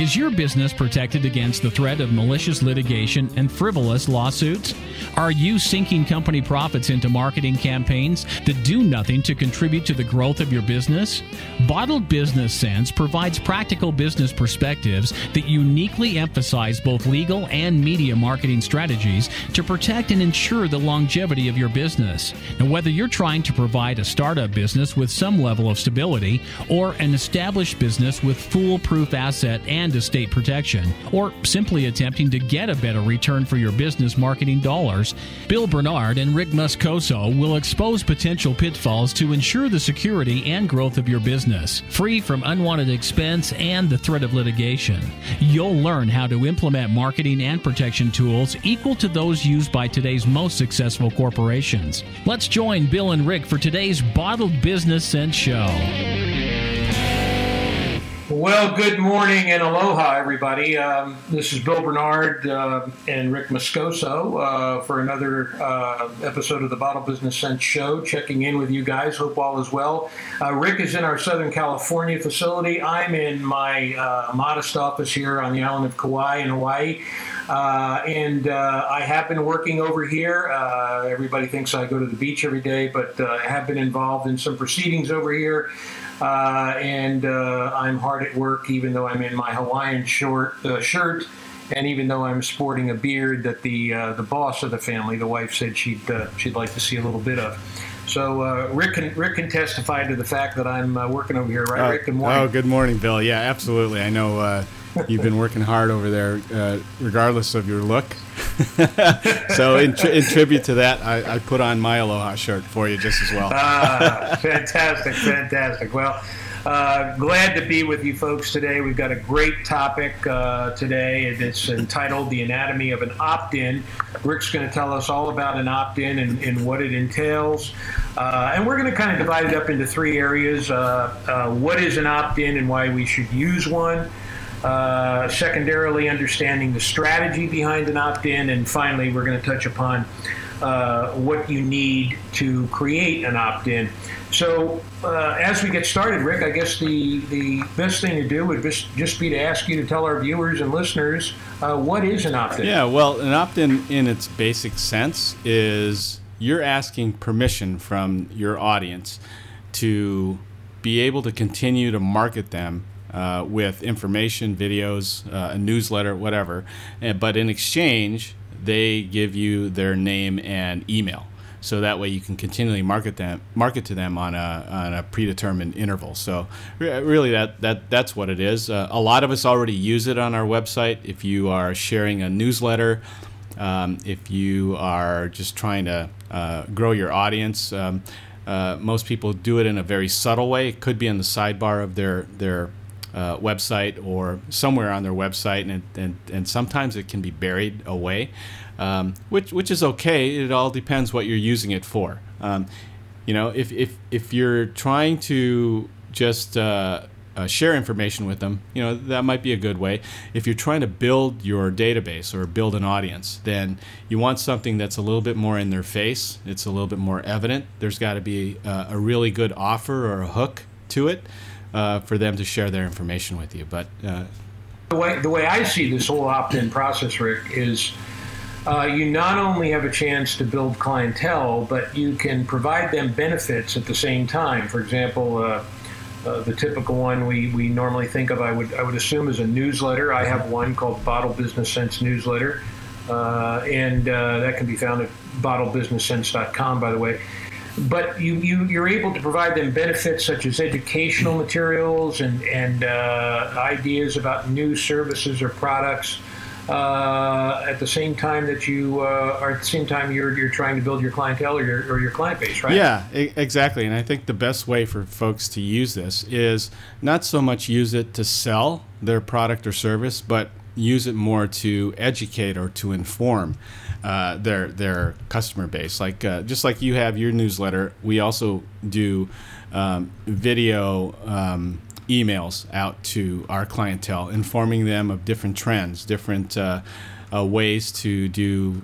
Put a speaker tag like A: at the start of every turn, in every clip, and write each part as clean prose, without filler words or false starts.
A: Is your business protected against the threat of malicious litigation and frivolous lawsuits? Are you sinking company profits into marketing campaigns that do nothing to contribute to the growth of your business? Bottled Business Sense provides practical business perspectives that uniquely emphasize both legal and media marketing strategies to protect and ensure the longevity of your business. Now, whether you're trying to provide a startup business with some level of stability or an established business with foolproof asset and estate protection, or simply attempting to get a better return for your business marketing dollars, Bill Bernard and Rick Moscoso will expose potential pitfalls to ensure the security and growth of your business, free from unwanted expense and the threat of litigation. You'll learn how to implement marketing and protection tools equal to those used by today's most successful corporations. Let's join Bill and Rick for today's Bottled Business Sense show.
B: Well, good morning and aloha, everybody. This is Bill Bernard and Rick Moscoso for another episode of the Bottled Business Sense show, checking in with you guys. Hope all is well. Rick is in our Southern California facility. I'm in my modest office here on the island of Kauai in Hawaii. I have been working over here. Everybody thinks I go to the beach every day, but I have been involved in some proceedings over here. I'm hard at work, even though I'm in my Hawaiian shirt, and even though I'm sporting a beard that the boss of the family, the wife, said she'd like to see a little bit of. So Rick can testify to the fact that I'm working over here, right, Rick? Good morning.
C: Oh, good morning, Bill. Yeah, absolutely. I know you've been working hard over there, regardless of your look. So in tribute to that, I put on my Aloha shirt for you just as well.
B: Fantastic. Well, glad to be with you folks today. We've got a great topic today. It's entitled The Anatomy of an Opt-in. Rick's going to tell us all about an opt-in and what it entails. And we're going to kind of divide it up into three areas. What is an opt-in and why we should use one? Secondarily, understanding the strategy behind an opt-in, and finally, we're going to touch upon what you need to create an opt-in. So, as we get started, Rick, I guess the best thing to do would just be to ask you to tell our viewers and listeners what is an opt-in.
C: Yeah, well, an opt-in in its basic sense is you're asking permission from your audience to be able to continue to market them with information, videos, a newsletter, whatever. But in exchange, they give you their name and email. So that way you can continually market to them on a predetermined interval. So really that's what it is. A lot of us already use it on our website. If you are sharing a newsletter, if you are just trying to grow your audience, most people do it in a very subtle way. It could be in the sidebar of their website or somewhere on their website, and sometimes it can be buried away, which is okay. It all depends what you're using it for. If you're trying to just share information with them, that might be a good way. If you're trying to build your database or build an audience, then you want something that's a little bit more in their face. It's a little bit more evident. There's got to be a really good offer or a hook to it for them to share their information with you. But
B: the way I see this whole opt-in process, Rick, is you not only have a chance to build clientele, but you can provide them benefits at the same time. For example, the typical one we normally think of, I would assume, is a newsletter. I have one called Bottled Business Sense Newsletter, and that can be found at bottledbusinesssense.com, by the way. But you're able to provide them benefits such as educational materials and ideas about new services or products at the same time that you're trying to build your clientele or your client base, right?
C: Yeah, exactly. And I think the best way for folks to use this is not so much use it to sell their product or service, but use it more to educate or to inform their customer base. Like just like you have your newsletter, we also do video emails out to our clientele, informing them of different trends, different ways to do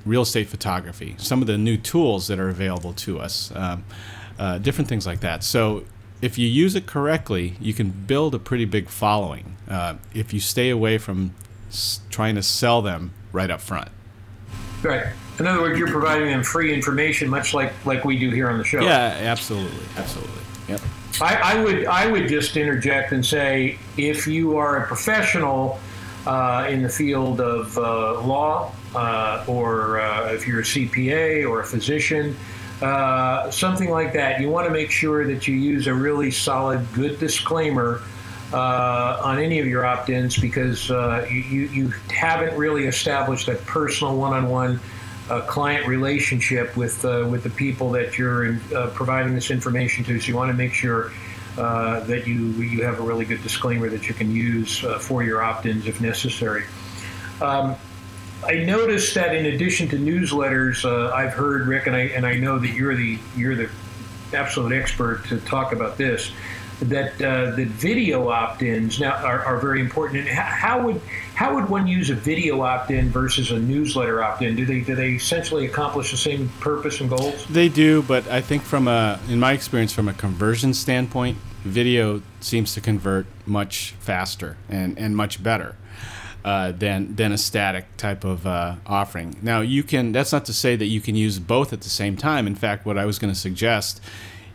C: real estate photography, some of the new tools that are available to us, different things like that. So if you use it correctly, you can build a pretty big following if you stay away from trying to sell them right up front.
B: Right. In other words, you're providing them free information, much like we do here on the show.
C: Yeah, absolutely. Yep.
B: I would just interject and say, if you are a professional in the field of law, or if you're a CPA or a physician, something like that, you want to make sure that you use a really solid, good disclaimer on any of your opt-ins, because you haven't really established a personal one-on-one client relationship with the people that you're providing this information to. So you want to make sure that you have a really good disclaimer that you can use for your opt-ins if necessary. I noticed that in addition to newsletters, I've heard, Rick, and I know that you're the absolute expert to talk about this, that the video opt-ins now are very important. And how would one use a video opt-in versus a newsletter opt-in? Do they essentially accomplish the same purpose and goals?
C: They do, but I think in my experience, from a conversion standpoint, video seems to convert much faster and much better than a static type of offering. Now, that's not to say that you can use both at the same time. In fact, what I was going to suggest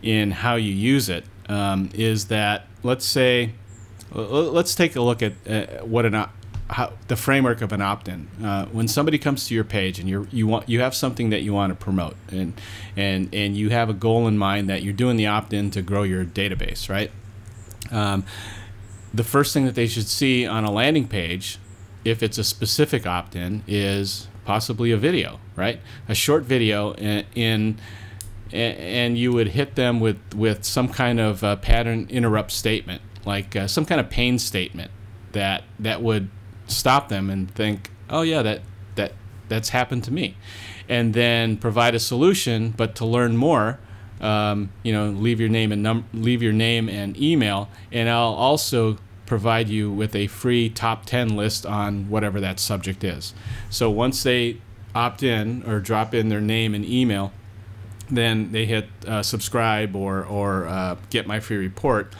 C: in how you use it is that, let's take a look at the framework of an opt-in. When somebody comes to your page and you have something that you want to promote, and you have a goal in mind that you're doing the opt-in to grow your database, right? The first thing that they should see on a landing page, if it's a specific opt-in, is possibly a video, right? A short video and you would hit them with some kind of pattern interrupt statement, like some kind of pain statement that would stop them and think, oh yeah, that's happened to me, and then provide a solution. But to learn more, leave your name and email, and I'll also provide you with a free top 10 list on whatever that subject is. So once they opt in or drop in their name and email, then they hit subscribe or get my free report.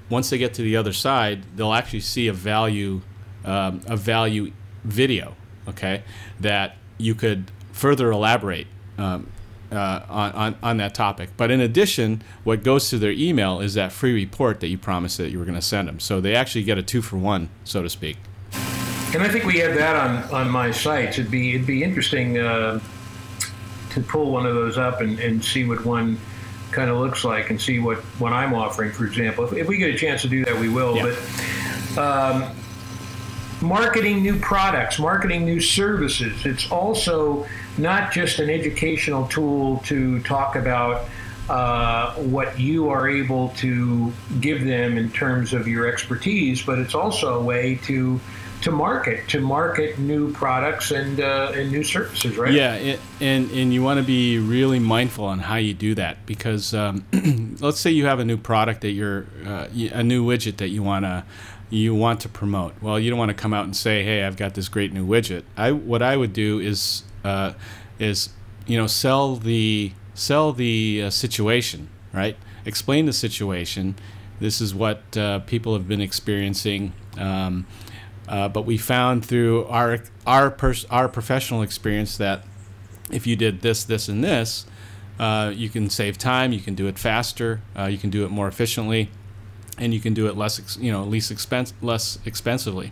C: Once they get to the other side, they'll actually see a value video, okay, that you could further elaborate on that topic. But in addition, what goes to their email is that free report that you promised that you were going to send them. So they actually get a 2-for-1, so to speak.
B: And I think we have that on my sites. It'd be interesting to pull one of those up and see what one kind of looks like, and see what I'm offering, for example. If we get a chance to do that, we will. Yeah. But marketing new products, marketing new services, it's also not just an educational tool to talk about what you are able to give them in terms of your expertise, but it's also a way to market new products and new services, right?
C: Yeah, and you want to be really mindful on how you do that, because let's say you have a new product that a new widget that you want to promote. Well, you don't want to come out and say, "Hey, I've got this great new widget." What I would do is sell the situation, right? Explain the situation. This is what people have been experiencing. But we found through our professional experience that if you did this, and this, you can save time, you can do it faster, you can do it more efficiently, and you can do it less expensively.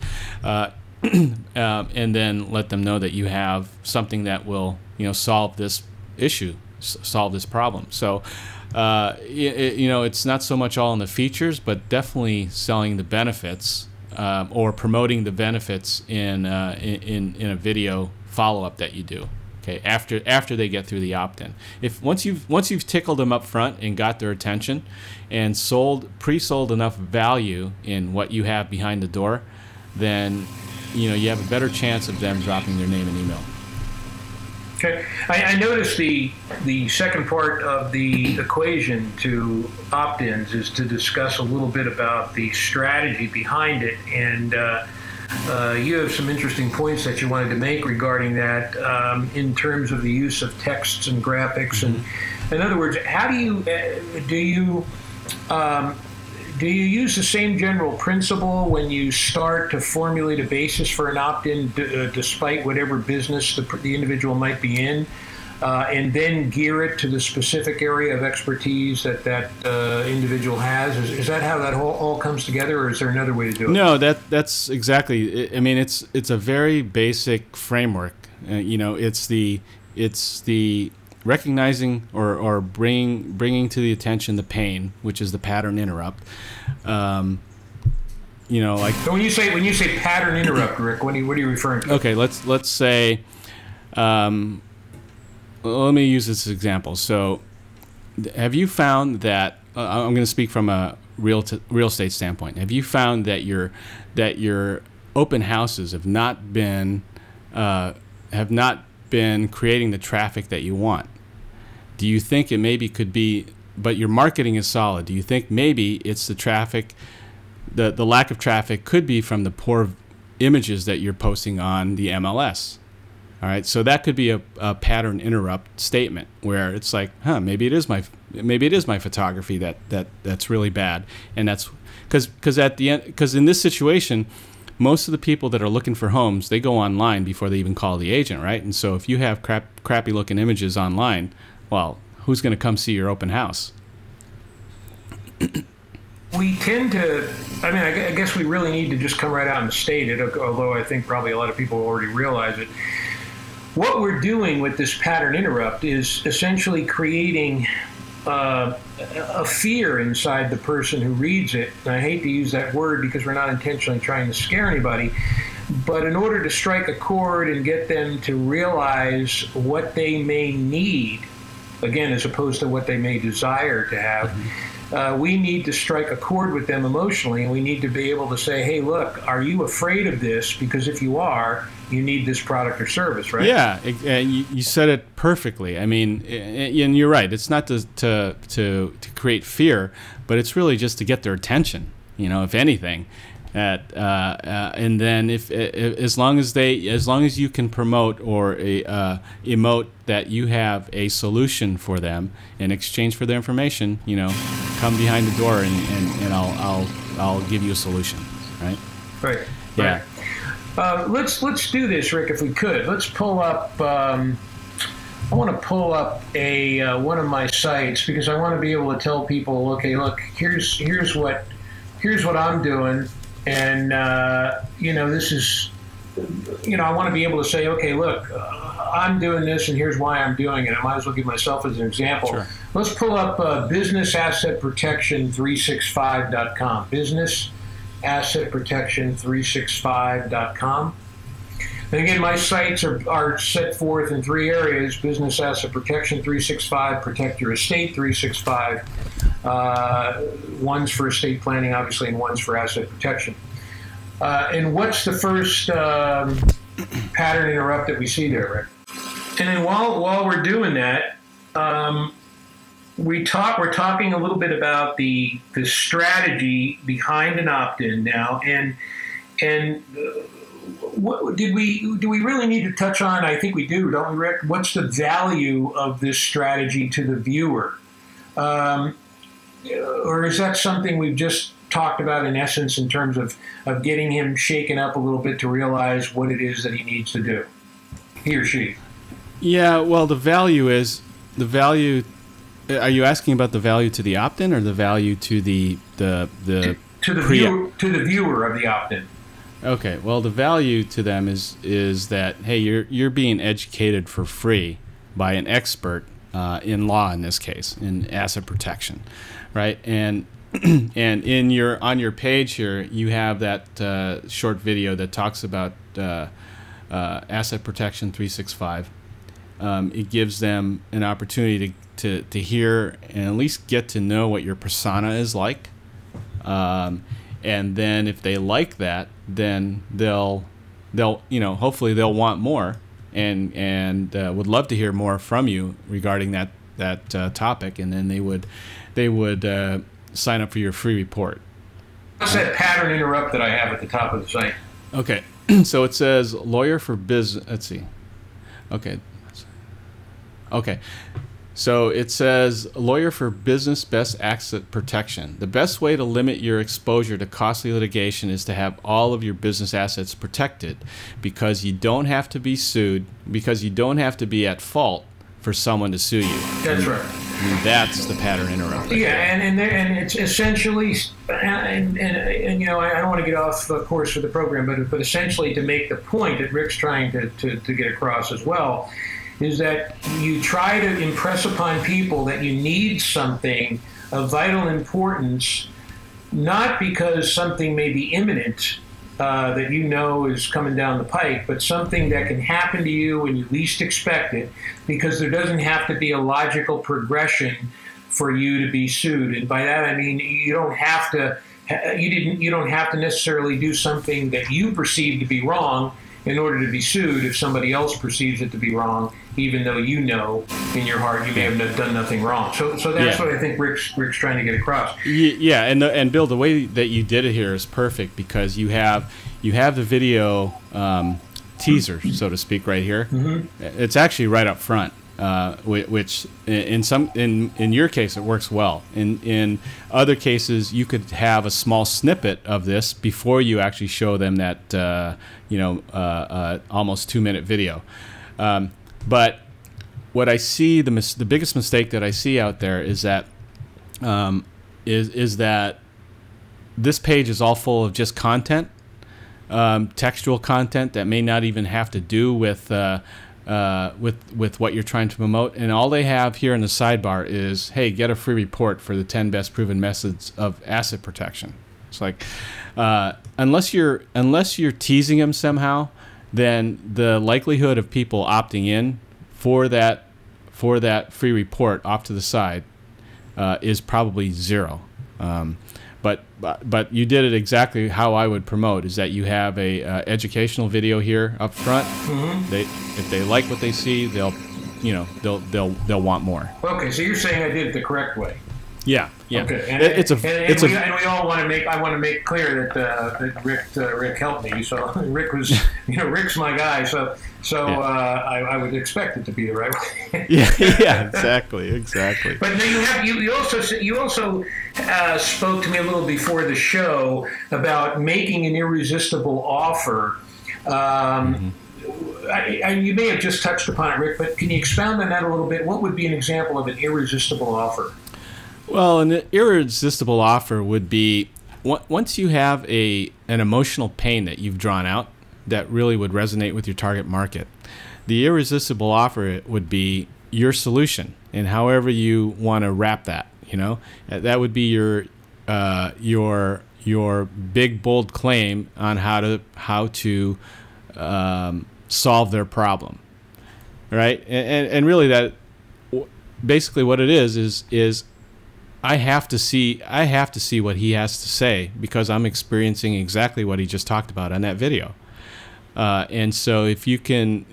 C: And then let them know that you have something that will solve this issue, solve this problem. So it's not so much all in the features, but definitely selling the benefits. Or promoting the benefits in a video follow-up that you do, okay, after they get through the opt-in. Once you've tickled them up front and got their attention, and pre-sold enough value in what you have behind the door, then you have a better chance of them dropping their name and email.
B: Okay, I noticed the second part of the equation to opt-ins is to discuss a little bit about the strategy behind it, and you have some interesting points that you wanted to make regarding that in terms of the use of texts and graphics. And in other words, how do you do you use the same general principle when you start to formulate a basis for an opt-in, despite whatever business the individual might be in, and then gear it to the specific area of expertise that individual has? Is that how that all comes together, or is there another way to do it?
C: No, that's exactly. I mean, it's a very basic framework. It's the recognizing or bringing to the attention the pain, which is the pattern interrupt. Like.
B: So when you say pattern interrupt, Rick, what are you referring to?
C: Okay, let's say. Let me use this example. So, have you found that I'm going to speak from a real estate standpoint? Have you found that your open houses have not been creating the traffic that you want? Do you think it maybe could be, but your marketing is solid? Do you think maybe it's the traffic, the lack of traffic could be from the poor images that you're posting on the MLS? All right, so that could be a pattern interrupt statement where it's like, maybe it is my photography that's really bad, and that's because in this situation, most of the people that are looking for homes, they go online before they even call the agent, right? And so if you have crappy looking images online, well, who's going to come see your open house?
B: We tend to, I guess we really need to just come right out and state it, although I think probably a lot of people already realize it. What we're doing with this pattern interrupt is essentially creating a fear inside the person who reads it. And I hate to use that word because we're not intentionally trying to scare anybody, but in order to strike a chord and get them to realize what they may need, again, as opposed to what they may desire to have, we need to strike a chord with them emotionally, and we need to be able to say, hey, look, are you afraid of this? Because if you are, you need this product or service, right?
C: Yeah, you said it perfectly. I mean, and you're right. It's not to create fear, but it's really just to get their attention, if anything. And then as long as you can promote or emote that you have a solution for them in exchange for their information, come behind the door and I'll give you a solution, right?
B: Right.
C: Yeah.
B: Let's do this, Rick, if we could. Let's pull up. I want to pull up one of my sites because I want to be able to tell people, okay, look, here's what I'm doing. And, this is, I want to be able to say, okay, look, I'm doing this and here's why I'm doing it. I might as well give myself as an example.
C: Sure.
B: Let's pull up businessassetprotection365.com. Businessassetprotection365.com. And again, my sites are set forth in three areas: Business Asset Protection 365, Protect Your Estate 365. One's for estate planning, obviously, and one's for asset protection. And what's the first pattern interrupt that we see there, Rick? And then while we're doing that, we're talking a little bit about the strategy behind an opt-in now, and what do we really need to touch on? I think we do, don't we, Rick? What's the value of this strategy to the viewer? Or is that something we've just talked about in essence in terms of getting him shaken up a little bit to realize what it is that he needs to do, he or she?
C: Yeah, well, the value. Are you asking about the value to the opt-in or the value to the
B: viewer of the opt-in?
C: Okay, well, the value to them is that, hey, you're being educated for free by an expert in law, in this case, in asset protection, right? And and on your page here, you have that short video that talks about Asset Protection 365. It gives them an opportunity to hear and at least get to know what your persona is like. And then if they like that, then they'll hopefully they'll want more and would love to hear more from you regarding that topic, and then they would sign up for your free report.
B: What's that pattern interrupt that I have at the top of the site?
C: Okay, so it says lawyer for business. Let's see. Okay. So it says, lawyer for business best asset protection. The best way to limit your exposure to costly litigation is to have all of your business assets protected, because you don't have to be sued, because you don't have to be at fault for someone to sue you.
B: That's right.
C: And that's the pattern interrupt.
B: Yeah, and it's essentially, and you know, I don't want to get off the course of the program, but essentially to make the point that Rick's trying to get across as well, is that you try to impress upon people that you need something of vital importance, not because something may be imminent that you know is coming down the pike, but something that can happen to you when you least expect it, because there doesn't have to be a logical progression for you to be sued. And by that I mean you don't have to you don't have to necessarily do something that you perceive to be wrong in order to be sued if somebody else perceives it to be wrong, even though you know in your heart you may have done nothing wrong. So that's what I think Rick's trying to get across.
C: Yeah, and Bill, the way that you did it here is perfect, because you have the video teaser, so to speak, right here. Mm-hmm. It's actually right up front. Which in your case it works well. In other cases, you could have a small snippet of this before you actually show them that almost 2-minute video. But what I see, the biggest mistake that I see out there is that is that this page is all full of just content, textual content that may not even have to do with what you're trying to promote, and all they have here in the sidebar is, hey, get a free report for the 10 best proven methods of asset protection. It's like, unless you're teasing them somehow, then the likelihood of people opting in for that free report off to the side is probably zero. But you did it exactly how I would promote, is that you have a educational video here up front. Mm-hmm. If they like what they see, they'll want more.
B: Okay, so you're saying I did it the correct way.
C: Yeah.
B: Okay. And we all want to make. I want to make clear that Rick helped me. So Rick was, Rick's my guy. So yeah. I would expect it to be the right way.
C: yeah, exactly.
B: But you also spoke to me a little before the show about making an irresistible offer. You may have just touched upon it, Rick, but can you expound on that a little bit? What would be an example of an irresistible offer?
C: Well, an irresistible offer would be once you have an emotional pain that you've drawn out that really would resonate with your target market. The irresistible offer would be your solution, and however you want to wrap that. That would be your big bold claim on how to solve their problem, right? And really that basically what it is I have to see what he has to say, because I'm experiencing exactly what he just talked about on that video. And so if you can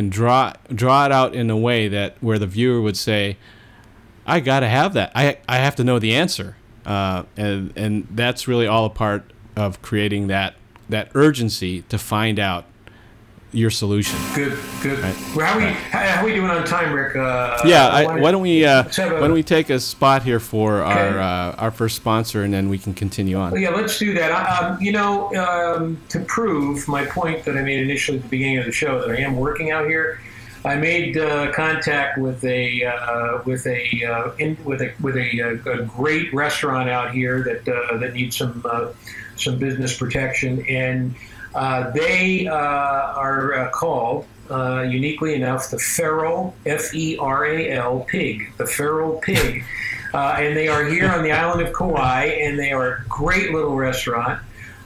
C: draw it out in a way where the viewer would say, I got to have that. I have to know the answer. And that's really all a part of creating that urgency to find out your solution.
B: Good. Right. Well, how are we doing on time, Rick?
C: Why don't we take a spot here for our first sponsor, and then we can continue on.
B: Well, yeah, let's do that. To prove my point that I made initially at the beginning of the show, that I am working out here, I made contact with a great restaurant out here that needs some business protection, and they are called, uniquely enough, the Feral, Feral Pig, the Feral Pig. And they are here on the island of Kauai, and they are a great little restaurant.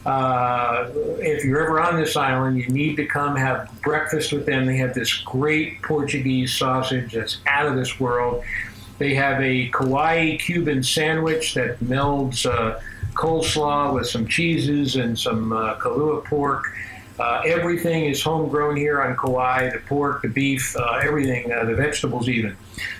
B: If you're ever on this island, you need to come have breakfast with them. They have this great Portuguese sausage that's out of this world. They have a Kauai Cuban sandwich that melds coleslaw with some cheeses and some Kahlua pork. Everything is homegrown here on Kauai, the pork, the beef, everything, the vegetables even.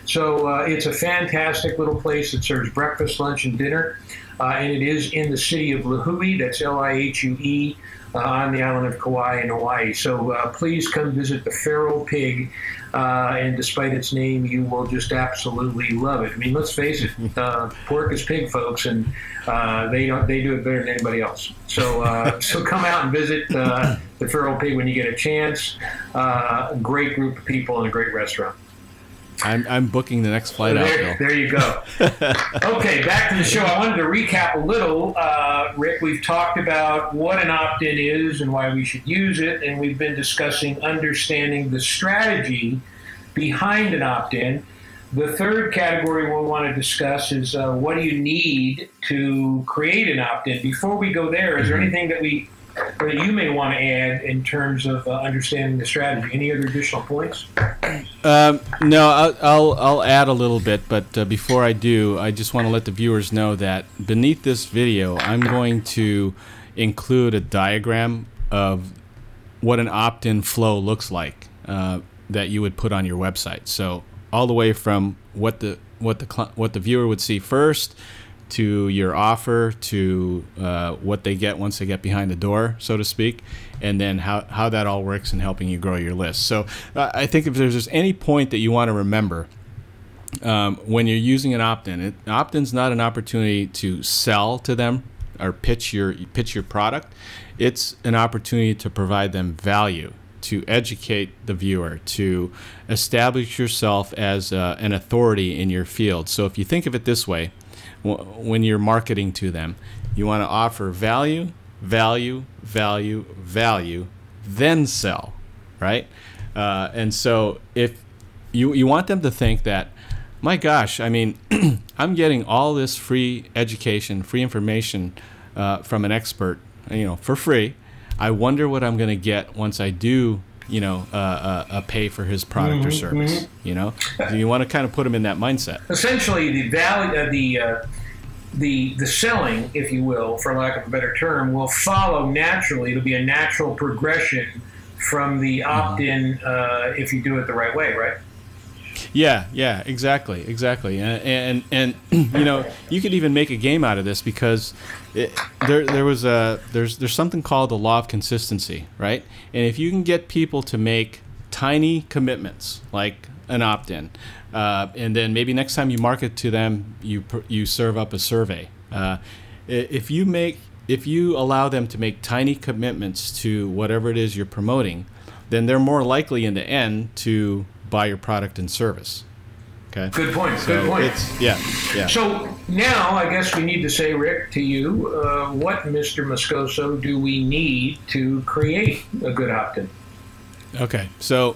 B: So it's a fantastic little place that serves breakfast, lunch, and dinner. and it is in the city of Lihue. That's Lihue. On the island of Kauai in Hawaii. So please come visit the Feral Pig, and despite its name, you will just absolutely love it. I mean, let's face it, pork is pig, folks, and they do it better than anybody else. So so come out and visit the Feral Pig when you get a chance. A great group of people and a great restaurant.
C: I'm booking the next flight out, Bill.
B: There you go. Okay, back to the show. I wanted to recap a little. Rick, we've talked about what an opt-in is and why we should use it, and we've been discussing understanding the strategy behind an opt-in. The third category we want to discuss is what do you need to create an opt-in? Before we go there, is there anything that you may want to add in terms of understanding the strategy? Any other additional points?
C: No, I'll add a little bit, but before I do, I just want to let the viewers know that beneath this video, I'm going to include a diagram of what an opt-in flow looks like that you would put on your website. So all the way from what the viewer would see first, to your offer, to what they get once they get behind the door, so to speak, and then how that all works in helping you grow your list. So I think if there's any point that you want to remember when you're using an opt-in, opt-in's not an opportunity to sell to them or pitch your product. It's an opportunity to provide them value, to educate the viewer, to establish yourself as an authority in your field. So if you think of it this way, when you're marketing to them, you want to offer value, value, value, value, then sell, right? And so if you want them to think that, my gosh, I mean, I'm getting all this free education, free information from an expert, for free. I wonder what I'm going to get once I do, pay for his product or service. So you want to kind of put them in that mindset.
B: Essentially, the value, the selling, if you will, for lack of a better term, will follow naturally. It'll be a natural progression from the opt-in if you do it the right way, right?
C: Yeah, exactly. And you could even make a game out of this because there's something called the law of consistency, right? And if you can get people to make tiny commitments like an opt-in, and then maybe next time you market to them, you serve up a survey. If you allow them to make tiny commitments to whatever it is you're promoting, then they're more likely in the end to buy your product and service. Okay.
B: Good point.
C: So
B: good point.
C: Yeah.
B: So now I guess we need to say, Rick, to you, what, Mr. Moscoso, do we need to create a good opt-in?
C: Okay. So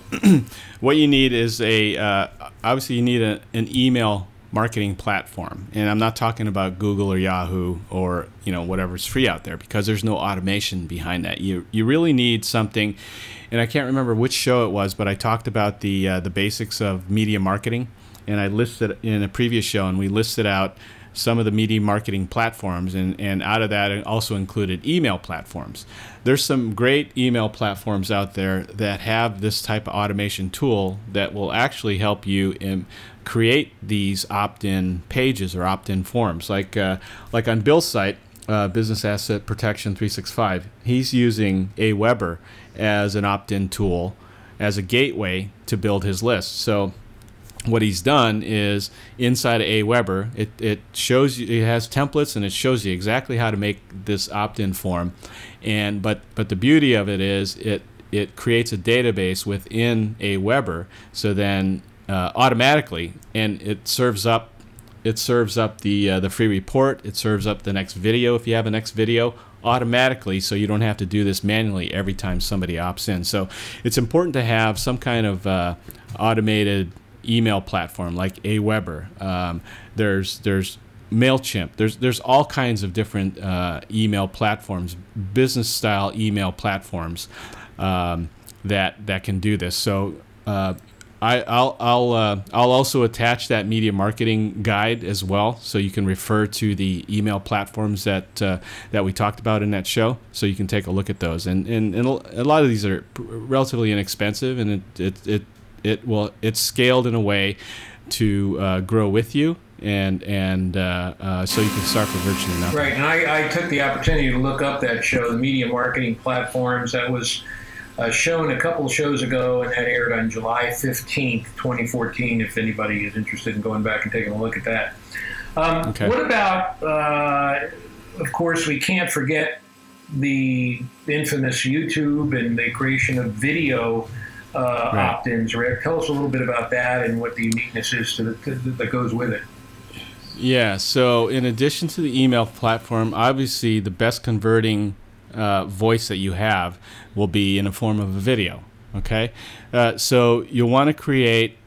C: what you need is obviously you need an email marketing platform, and I'm not talking about Google or Yahoo or whatever's free out there, because there's no automation behind that. You really need something, and I can't remember which show it was, but I talked about the basics of media marketing, and I listed in a previous show, and we listed out some of the media marketing platforms, and out of that it also included email platforms. There's some great email platforms out there that have this type of automation tool that will actually help you create these opt-in pages or opt-in forms. Like on Bill's site, Business Asset Protection 365, he's using Aweber as an opt-in tool, as a gateway to build his list. So what he's done is inside of Aweber, it shows you, it has templates, and it shows you exactly how to make this opt-in form. But the beauty of it is it creates a database within Aweber, so then automatically, and it serves up the free report. It serves up the next video if you have a next video automatically, so you don't have to do this manually every time somebody opts in. So it's important to have some kind of automated email platform like Aweber. There's MailChimp. There's all kinds of different email platforms, business style email platforms that can do this. So I'll also attach that media marketing guide as well, so you can refer to the email platforms that we talked about in that show, so you can take a look at those. And a lot of these are relatively inexpensive, and it's scaled in a way to grow with you so you can start for virtually nothing.
B: Right, and I took the opportunity to look up that show, the Media Marketing Platforms. That was shown a couple of shows ago, and that aired on July 15th, 2014, if anybody is interested in going back and taking a look at that.
C: Okay.
B: What about, of course, we can't forget the infamous YouTube and the creation of video
C: Right.
B: opt-ins. Rick, tell us a little bit about that and what the uniqueness is that goes with it.
C: Yeah, so in addition to the email platform, obviously the best converting voice that you have will be in the form of a video, okay? So you'll want to create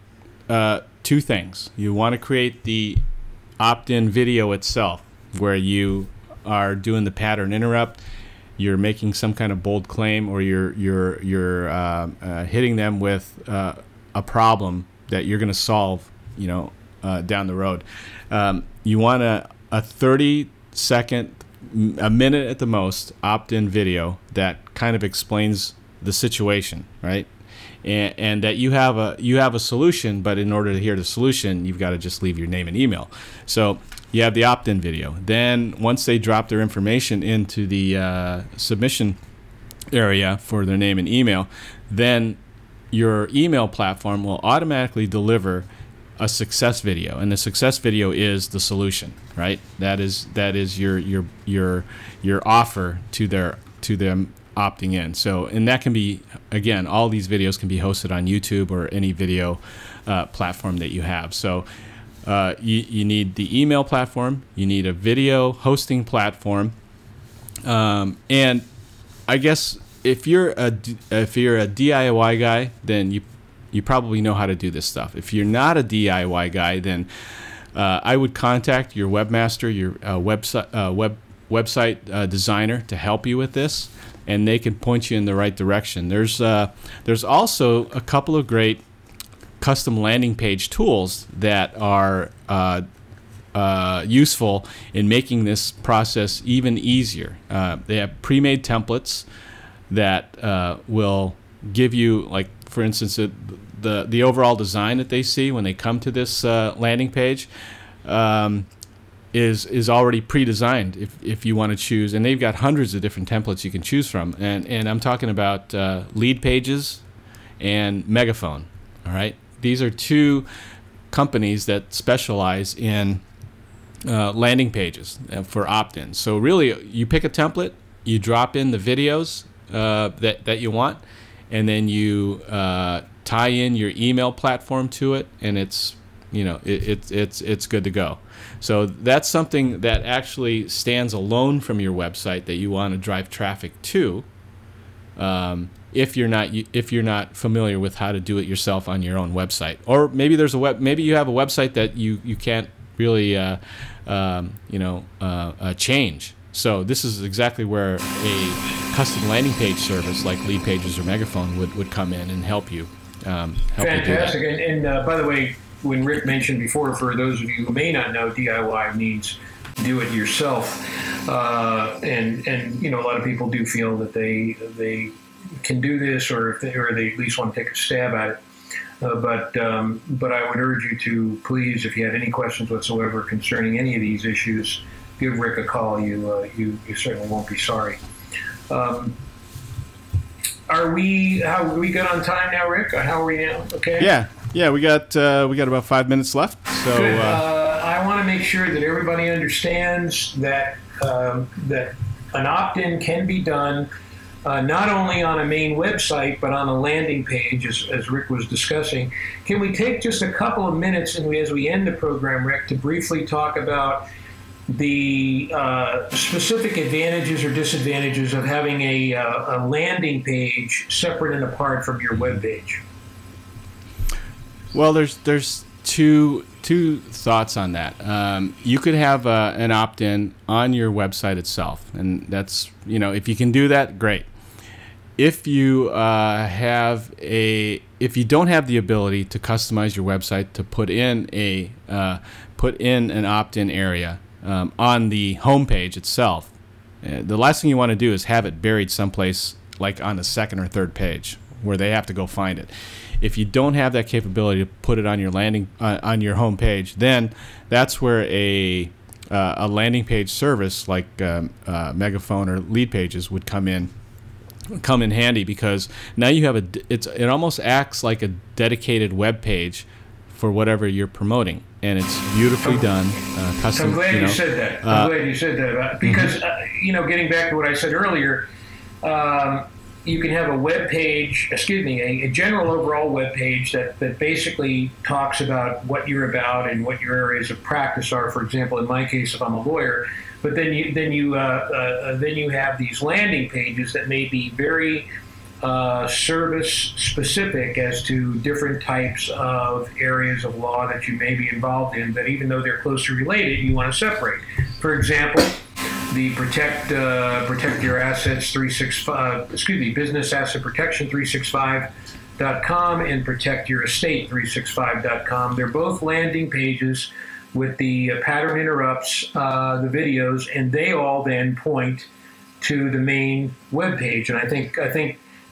C: two things. You want to create the opt-in video itself, where you are doing the pattern interrupt, you're making some kind of bold claim, or you're hitting them with a problem that you're going to solve, down the road. You want a 30-second, a minute at the most, opt-in video that kind of explains the situation, right? And that you have a solution, but in order to hear the solution, you've got to just leave your name and email. So you have the opt-in video. Then once they drop their information into the submission area for their name and email, then your email platform will automatically deliver a success video, and the success video is the solution, right? That is your offer to them opting in. So, and that can be, again, all these videos can be hosted on YouTube or any video platform that you have. So you need the email platform, you need a video hosting platform, and I guess if you're a DIY guy, then you probably know how to do this stuff. If you're not a DIY guy, then I would contact your webmaster, your website designer to help you with this, and they can point you in the right direction. There's also a couple of great custom landing page tools that are useful in making this process even easier. They have pre-made templates that will give you, like, for instance, the overall design that they see when they come to this landing page is already pre-designed if you want to choose, and they've got hundreds of different templates you can choose from, and I'm talking about Lead Pages and Megaphone. All right, these are two companies that specialize in landing pages for opt-ins. So really, you pick a template, you drop in the videos that you want, and then you tie in your email platform to it, and it's good to go. So that's something that actually stands alone from your website that you want to drive traffic to. If you're not familiar with how to do it yourself on your own website, or maybe maybe you have a website that you can't really change. So this is exactly where a custom landing page service like Lead Pages or Megaphone would come in and help you.
B: Fantastic. And by the way, when Rick mentioned before, for those of you who may not know, DIY means do it yourself. And a lot of people do feel that they can do this, or they at least want to take a stab at it. But I would urge you to please, if you have any questions whatsoever concerning any of these issues, give Rick a call. You certainly won't be sorry. Are we good on time now, Rick? How are we now? Okay.
C: Yeah. We got about 5 minutes left. So
B: good. I want to make sure that everybody understands that that an opt-in can be done not only on a main website but on a landing page, as Rick was discussing. Can we take just a couple of minutes, and as we end the program, Rick, to briefly talk about the specific advantages or disadvantages of having a landing page separate and apart from your web page?
C: Well, there's two thoughts on that. You could have an opt-in on your website itself, and that's, if you can do that, great. If you if you don't have the ability to customize your website to put in an opt-in area on the home page itself, the last thing you want to do is have it buried someplace like on the second or third page, where they have to go find it. If you don't have that capability to put it on your landing on your home page, then that's where a landing page service like Megaphone or Lead Pages would come in handy, because now you have it almost acts like a dedicated web page for whatever you're promoting, and it's beautifully done. Custom.
B: I'm glad you said that. I'm glad you said that, because getting back to what I said earlier, you can have a web page, a general overall web page that basically talks about what you're about and what your areas of practice are. For example, in my case, if I'm a lawyer, but then you have these landing pages that may be very service specific as to different types of areas of law that you may be involved in, that even though they're closely related, you want to separate. For example, the Protect Your Assets 365, Business Asset Protection 365.com and Protect Your Estate 365.com. They're both landing pages with the pattern interrupts, the videos, and they all then point to the main web page. And I think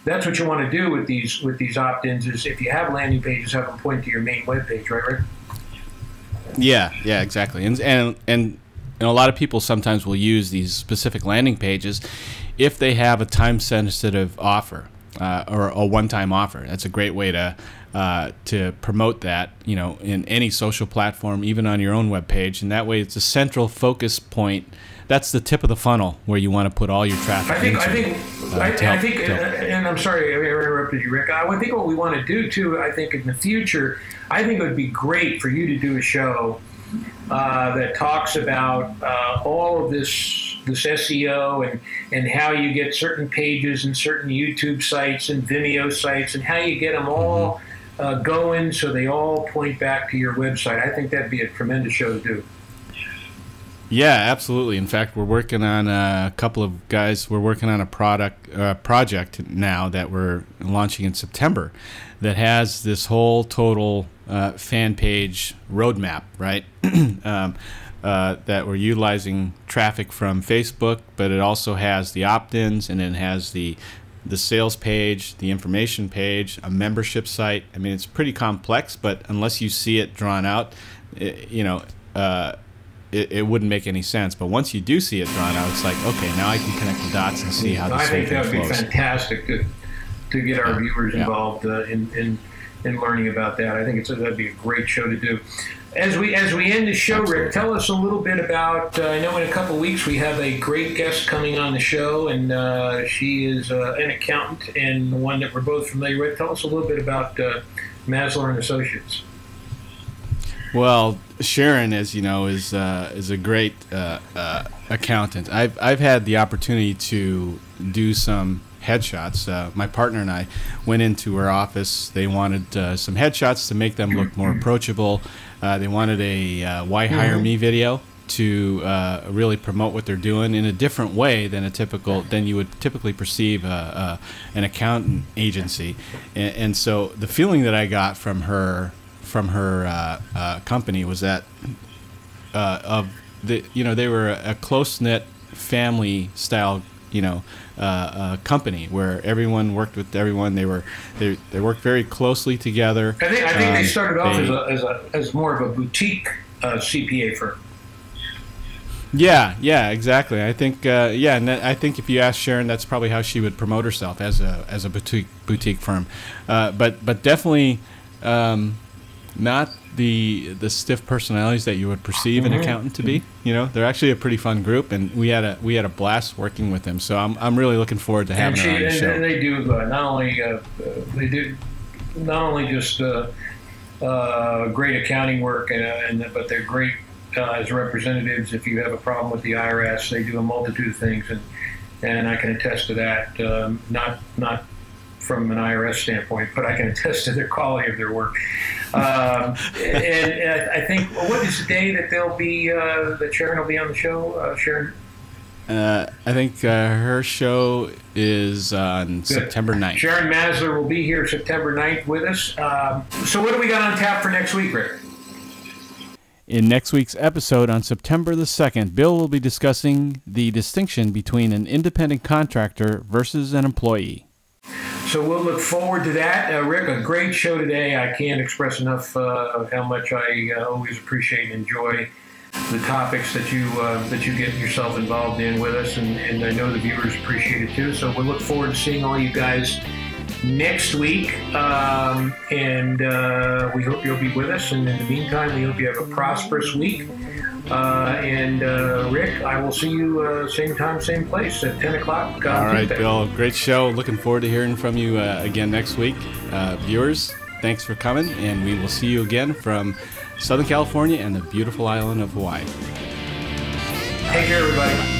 B: that's what you want to do with these opt-ins, is if you have landing pages, have them point to your main web page, right, Rick?
C: Yeah, exactly. And a lot of people sometimes will use these specific landing pages if they have a time-sensitive offer or a one-time offer. That's a great way to promote that, in any social platform, even on your own web page. And that way, it's a central focus point. That's the tip of the funnel where you want to put all your traffic.
B: I think, and I'm sorry I interrupted you, Rick. I think what we want to do too, I think in the future, I think it would be great for you to do a show that talks about all of this SEO and how you get certain pages and certain YouTube sites and Vimeo sites, and how you get them all going so they all point back to your website. I think that'd be a tremendous show to do.
C: Yeah, absolutely. In fact, we're working on a couple of guys. We're working on a project now that we're launching in September that has this whole total fan page roadmap, right? That we're utilizing traffic from Facebook, but it also has the opt-ins, and then has the sales page, the information page, a membership site. I mean, it's pretty complex, but unless you see it drawn out, it wouldn't make any sense. But once you do see it drawn out, it's like, okay, now I can connect the dots and see how this whole thing flows.
B: I think that would be fantastic to get our viewers involved in learning about that. I think that'd be a great show to do. As we end the show, absolutely, Rick, tell us a little bit about, I know in a couple of weeks we have a great guest coming on the show, and she is an accountant and one that we're both familiar with. Tell us a little bit about Masler and Associates.
C: Well, Sharon, as you know, is a great accountant. I've had the opportunity to do some headshots. My partner and I went into her office. They wanted some headshots to make them look more approachable. They wanted a Why Hire Me video to really promote what they're doing in a different way than you would typically perceive an accountant agency. And so the feeling that I got from her company was that they were a close-knit family style company where everyone worked with everyone. They worked very closely together.
B: I think they started off as more of a boutique CPA firm.
C: Yeah, exactly. I think and I think if you ask Sharon, that's probably how she would promote herself, as a boutique firm, but definitely not the stiff personalities that you would perceive an accountant to be. They're actually a pretty fun group, and we had a blast working with them. So I'm really looking forward to having her on the show.
B: And they do not only just great accounting work, but they're great as representatives. If you have a problem with the IRS, they do a multitude of things, and I can attest to that. Not from an IRS standpoint, but I can attest to the quality of their work. And I think, what is the day that that Sharon will be on the show, Sharon?
C: I think her show is on September 9th.
B: Sharon Masler will be here September 9th with us. So what do we got on tap for next week, Rick?
C: In next week's episode on September the 2nd, Bill will be discussing the distinction between an independent contractor versus an employee.
B: So we'll look forward to that. Rick, a great show today. I can't express enough of how much I always appreciate and enjoy the topics that you get yourself involved in with us, and I know the viewers appreciate it too. So we'll look forward to seeing all you guys next week, and we hope you'll be with us. And in the meantime, we hope you have a prosperous week. Rick, I will see you same time, same place at 10 o'clock.
C: All right,
B: Tuesday.
C: Bill. Great show. Looking forward to hearing from you again next week. Viewers, thanks for coming, and we will see you again from Southern California and the beautiful island of Hawaii.
B: Take care, everybody.